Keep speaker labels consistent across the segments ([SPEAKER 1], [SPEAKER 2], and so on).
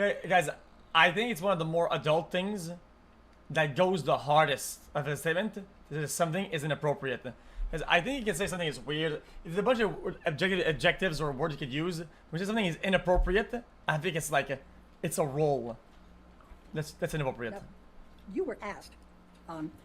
[SPEAKER 1] Okay, guys, I think it's one of the more adult things that goes the hardest of a statement. This something is inappropriate. Because I think you can say something is weird. If there's a bunch of adjectives or words you could use, which is something is inappropriate, I think it's like it's a role. That's inappropriate.
[SPEAKER 2] Now, you were asked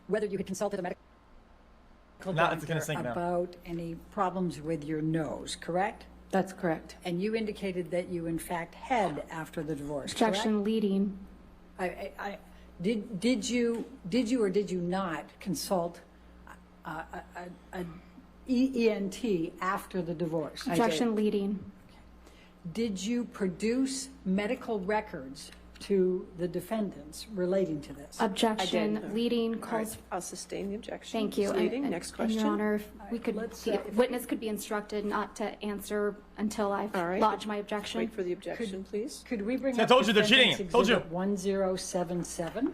[SPEAKER 2] whether you had consulted a medical
[SPEAKER 1] doctor
[SPEAKER 2] about any problems with your nose, correct?
[SPEAKER 3] That's correct.
[SPEAKER 2] And you indicated that you in fact had after the divorce,
[SPEAKER 3] Objection
[SPEAKER 2] correct?
[SPEAKER 3] leading.
[SPEAKER 2] Did you or did you not consult an ENT after the divorce?
[SPEAKER 3] Objection leading.
[SPEAKER 2] Did you produce medical records to the defendants relating to this?
[SPEAKER 3] Objection leading calls.
[SPEAKER 4] Right, I'll sustain the objection.
[SPEAKER 3] Thank you.
[SPEAKER 4] Leading. Next question.
[SPEAKER 3] Your Honor, if we could,
[SPEAKER 2] Let's,
[SPEAKER 3] witness could be instructed not to answer until I've lodged my objection.
[SPEAKER 4] Wait for the objection, please.
[SPEAKER 2] Could we bring
[SPEAKER 1] See, I
[SPEAKER 2] up
[SPEAKER 1] told you they're
[SPEAKER 2] Defendant's
[SPEAKER 1] cheating. Told you.
[SPEAKER 2] Exhibit 1077?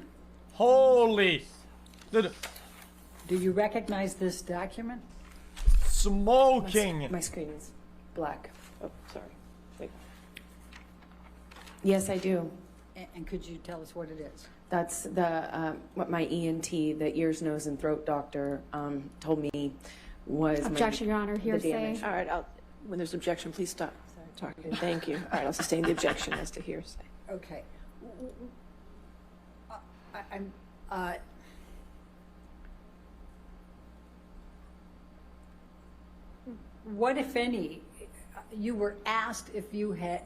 [SPEAKER 1] Holy. Dude,
[SPEAKER 2] Do you recognize this document?
[SPEAKER 1] smoking.
[SPEAKER 4] My screen is black. Oh, sorry. Wait.
[SPEAKER 3] Yes, I do.
[SPEAKER 2] And could you tell us what it is?
[SPEAKER 5] That's the what my ENT, the ears, nose, and throat doctor, told me was
[SPEAKER 3] Objection, Your Honor.
[SPEAKER 5] the
[SPEAKER 3] Hearsay.
[SPEAKER 5] damage.
[SPEAKER 4] All right, when there's objection, please stop talking. Thank you. All right, I'll sustain the objection as to hearsay.
[SPEAKER 2] Okay. What, if any, you were asked if you had,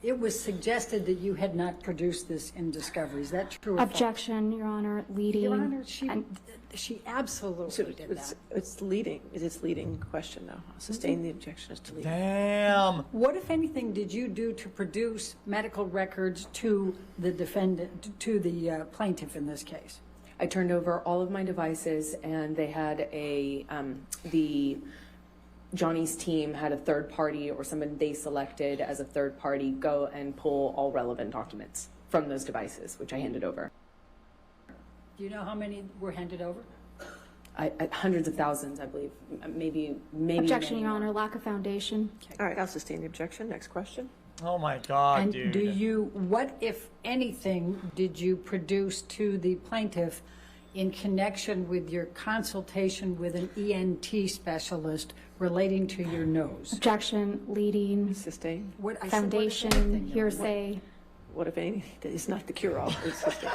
[SPEAKER 2] it was suggested that you had not produced this in discovery. Is that true or false?
[SPEAKER 3] Objection, Your Honor. Leading.
[SPEAKER 2] Your Honor, she absolutely
[SPEAKER 4] So
[SPEAKER 2] did that.
[SPEAKER 4] it's leading. It's leading question, though. I'll sustain the objection as to leading.
[SPEAKER 1] Damn.
[SPEAKER 2] What, if anything, did you do to produce medical records to the defendant, to the plaintiff in this case?
[SPEAKER 5] I turned over all of my devices, and they had Johnny's team had a third party or someone they selected as a third party go and pull all relevant documents from those devices, which I handed over.
[SPEAKER 2] Do you know how many were handed over?
[SPEAKER 5] Hundreds of thousands, I believe. Maybe.
[SPEAKER 3] Objection, Your Honor. Lack of foundation.
[SPEAKER 4] All right, I'll sustain the objection. Next question.
[SPEAKER 1] Oh my god,
[SPEAKER 2] And
[SPEAKER 1] dude.
[SPEAKER 2] what, if anything, did you produce to the plaintiff in connection with your consultation with an ENT specialist relating to your nose?
[SPEAKER 3] Objection leading.
[SPEAKER 4] Sustain.
[SPEAKER 2] What, I said, what, if
[SPEAKER 3] Foundation.
[SPEAKER 2] anything,
[SPEAKER 3] Hearsay.
[SPEAKER 4] What, if anything, is not the cure-all? It's sustain.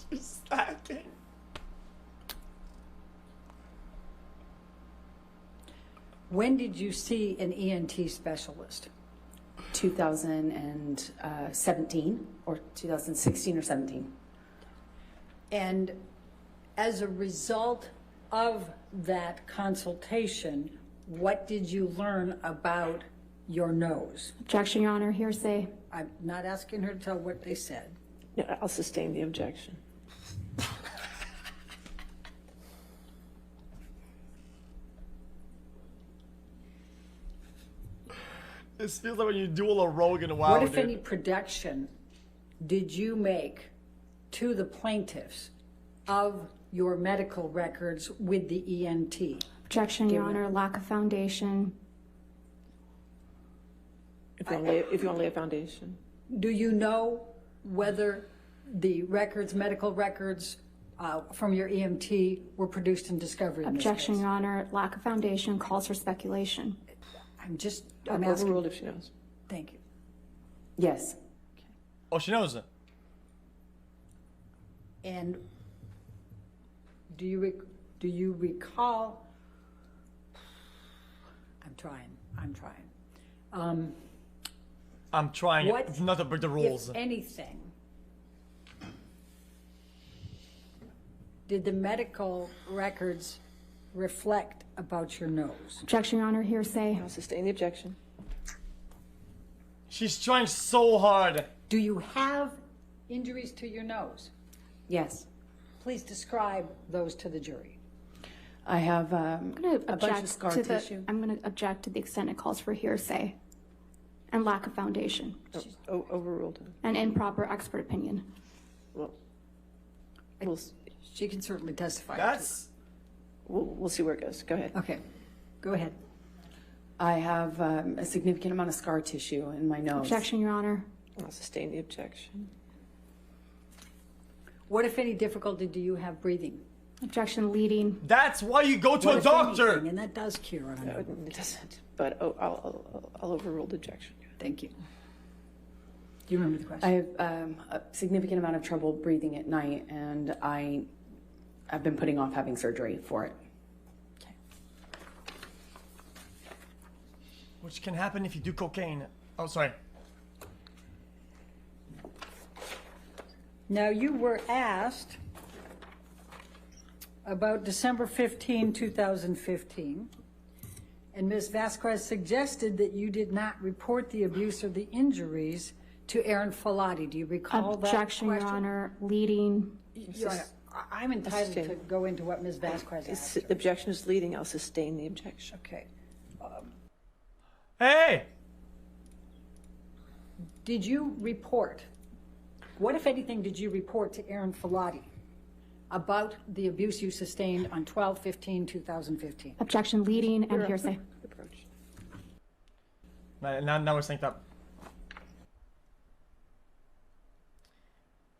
[SPEAKER 1] She's slacking.
[SPEAKER 2] When did you see an ENT specialist?
[SPEAKER 5] 2017 or 2016 or 17.
[SPEAKER 2] And as a result of that consultation, what did you learn about your nose?
[SPEAKER 3] Objection, Your Honor. Hearsay.
[SPEAKER 2] I'm not asking her to tell what they said.
[SPEAKER 4] Yeah, I'll sustain the objection.
[SPEAKER 1] This feels like when you duel a rogue in WoW,
[SPEAKER 2] What, if
[SPEAKER 1] dude.
[SPEAKER 2] any, production did you make to the plaintiffs of your medical records with the ENT?
[SPEAKER 3] Objection, Your Honor. Lack of foundation.
[SPEAKER 4] If you only have foundation.
[SPEAKER 2] Do you know whether the records, medical records from your EMT were produced in discovery in this
[SPEAKER 3] Objection,
[SPEAKER 2] case?
[SPEAKER 3] Your Honor. Lack of foundation calls for speculation.
[SPEAKER 2] I'm asking.
[SPEAKER 4] Overruled if she knows.
[SPEAKER 2] Thank you.
[SPEAKER 5] Yes.
[SPEAKER 1] Oh, she knows it.
[SPEAKER 2] And do you recall? I'm trying.
[SPEAKER 1] I'm trying
[SPEAKER 2] What,
[SPEAKER 1] not to break the rules.
[SPEAKER 2] if anything, did the medical records reflect about your nose?
[SPEAKER 3] Objection, Your Honor. Hearsay.
[SPEAKER 4] I'll sustain the objection.
[SPEAKER 1] She's trying so hard.
[SPEAKER 2] Do you have injuries to your nose?
[SPEAKER 5] Yes.
[SPEAKER 2] Please describe those to the jury.
[SPEAKER 5] I have
[SPEAKER 3] I'm going to
[SPEAKER 5] a bunch of
[SPEAKER 3] object
[SPEAKER 5] scar
[SPEAKER 3] to
[SPEAKER 5] tissue.
[SPEAKER 3] I'm going to object to the extent it calls for hearsay and lack of foundation
[SPEAKER 4] Overruled.
[SPEAKER 3] and improper expert opinion.
[SPEAKER 4] Well,
[SPEAKER 2] She can certainly testify.
[SPEAKER 1] That's
[SPEAKER 4] we'll see where it goes. Go ahead.
[SPEAKER 2] Okay, go ahead.
[SPEAKER 5] I have a significant amount of scar tissue in my nose.
[SPEAKER 3] Objection, Your Honor.
[SPEAKER 4] I'll sustain the objection.
[SPEAKER 2] What, if any, difficulty do you have breathing?
[SPEAKER 3] Objection, leading.
[SPEAKER 1] That's why you go to
[SPEAKER 2] What,
[SPEAKER 1] a
[SPEAKER 2] if
[SPEAKER 1] doctor.
[SPEAKER 2] anything? And that does cure on
[SPEAKER 4] No,
[SPEAKER 2] it.
[SPEAKER 4] it doesn't, but I'll overrule the objection.
[SPEAKER 2] Thank you. Do you remember the question?
[SPEAKER 5] I have a significant amount of trouble breathing at night, and I've been putting off having surgery for it.
[SPEAKER 2] Okay.
[SPEAKER 1] Which can happen if you do cocaine. Oh, sorry.
[SPEAKER 2] Now, you were asked about December 15, 2015, and Ms. Vasquez suggested that you did not report the abuse or the injuries to Aaron Falati. Do you recall that
[SPEAKER 3] Objection, Your
[SPEAKER 2] question?
[SPEAKER 3] Honor, leading.
[SPEAKER 2] Your Honor, I'm entitled to go into what Ms. Vasquez asked.
[SPEAKER 4] The objection is leading. I'll sustain the objection.
[SPEAKER 2] Okay.
[SPEAKER 1] Hey!
[SPEAKER 2] Did you report, what, if anything, did you report to Aaron Falati about the abuse you sustained on 12/15/2015?
[SPEAKER 3] Objection, leading and hearsay.
[SPEAKER 4] Approach.
[SPEAKER 1] Now we're synced up.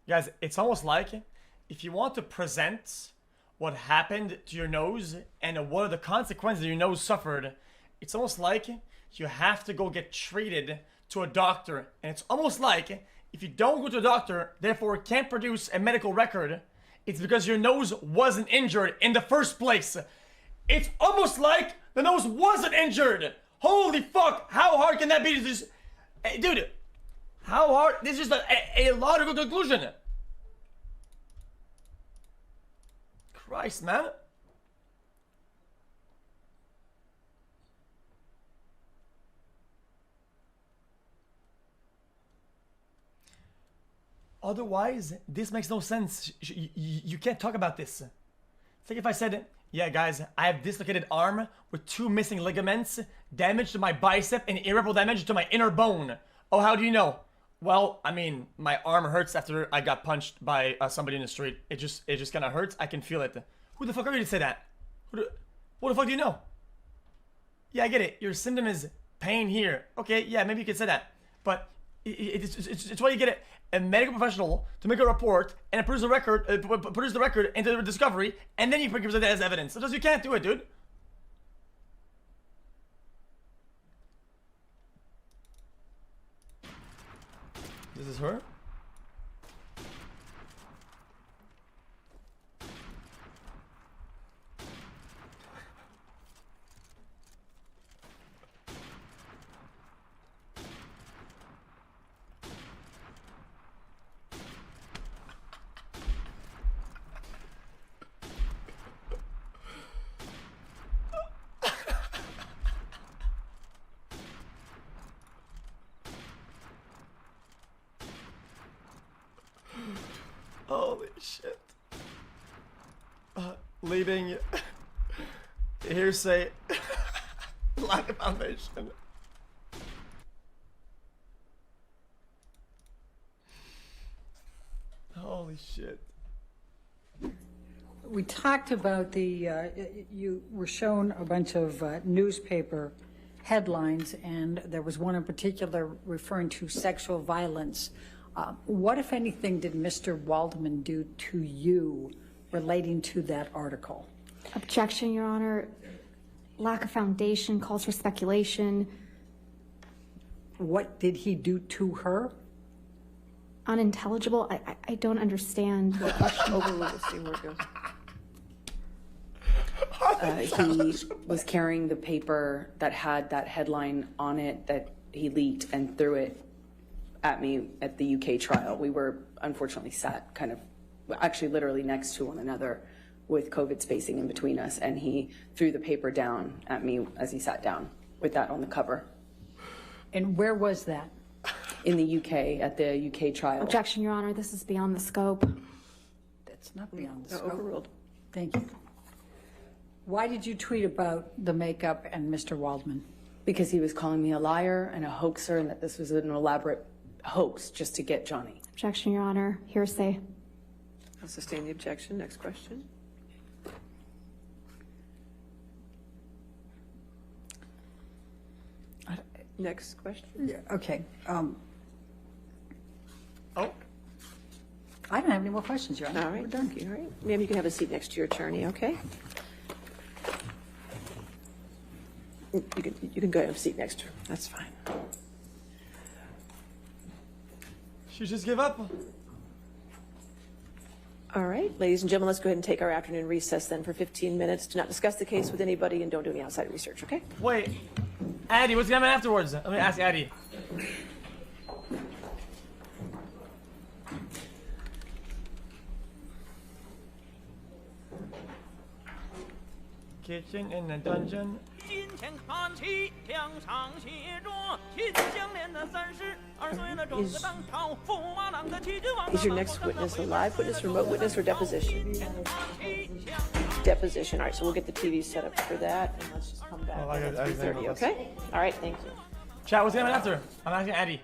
[SPEAKER 1] Guys, it's almost like if you want to present what happened to your nose and what are the consequences your nose suffered, it's almost like you have to go get treated to a doctor. And it's almost like if you don't go to a doctor, therefore can't produce a medical record, it's because your nose wasn't injured in the first place. It's almost like the nose wasn't injured. Holy fuck, how hard can that be to just... Hey, dude, how hard? This is just a logical conclusion. Christ, man. Otherwise, this makes no sense. You can't talk about this. It's like if I said, yeah, guys, I have dislocated arm with 2 missing ligaments, damage to my bicep, and irreparable damage to my inner bone. Oh, how do you know? Well, I mean, my arm hurts after I got punched by somebody in the street. It just kind of hurts. I can feel it. Who the fuck are you to say that? What the fuck do you know? Yeah, I get it. Your symptom is pain here. Okay, yeah, maybe you can say that. But it's why you get a medical professional to make a report and produce the record into the discovery, and then you present it as evidence. Because you can't do it, dude. This is her? Holy shit. Leading hearsay, lack of foundation. Holy shit.
[SPEAKER 2] We talked about you were shown a bunch of newspaper headlines, and there was one in particular referring to sexual violence. What, if anything, did Mr. Waldman do to you relating to that article?
[SPEAKER 3] Objection, Your Honor. Lack of foundation calls for speculation.
[SPEAKER 2] What did he do to her?
[SPEAKER 3] Unintelligible. I don't understand the question.
[SPEAKER 4] Overrule. Let's see where it goes.
[SPEAKER 5] He was carrying the paper that had that headline on it that he leaked and threw it at me at the UK trial. We were unfortunately sat kind of, actually literally next to one another with COVID spacing in between us, and he threw the paper down at me as he sat down with that on the cover.
[SPEAKER 2] And where was that?
[SPEAKER 5] In the UK, at the UK trial.
[SPEAKER 3] Objection, Your Honor. This is beyond the scope.
[SPEAKER 2] That's not beyond the
[SPEAKER 4] No,
[SPEAKER 2] scope.
[SPEAKER 4] overruled.
[SPEAKER 2] Thank you. Why did you tweet about the makeup and Mr. Waldman?
[SPEAKER 5] Because he was calling me a liar and a hoaxer, and that this was an elaborate hoax just to get Johnny.
[SPEAKER 3] Objection, Your Honor. Hearsay.
[SPEAKER 4] I'll sustain the objection. Next question. Next question.
[SPEAKER 2] Okay.
[SPEAKER 1] Oh,
[SPEAKER 2] I don't have any more questions, Your Honor.
[SPEAKER 4] All right,
[SPEAKER 2] We're done.
[SPEAKER 4] thank you. All right. Ma'am, you can have a seat next to your attorney, okay? You can go have a seat next to her. That's fine.
[SPEAKER 1] she just gave up.
[SPEAKER 4] All right, ladies and gentlemen, let's go ahead and take our afternoon recess then for 15 minutes to not discuss the case with anybody and don't do any outside research, okay?
[SPEAKER 1] Wait, Addie, what's gonna happen afterwards? Let me ask Addie. Kitchen in the dungeon.
[SPEAKER 6] 今天看齐，两场协作，秦香莲的32岁了，中个当朝，驸马郎的旗帜王。
[SPEAKER 4] Is your next witness a live witness, remote witness, or deposition? Deposition. All right, so we'll get the TV set up for that, and let's just come back
[SPEAKER 1] Oh, I
[SPEAKER 4] at
[SPEAKER 1] got- I got
[SPEAKER 4] 3:30, okay? All right, thank you.
[SPEAKER 1] Chat, what's gonna happen after? I'm asking Addie.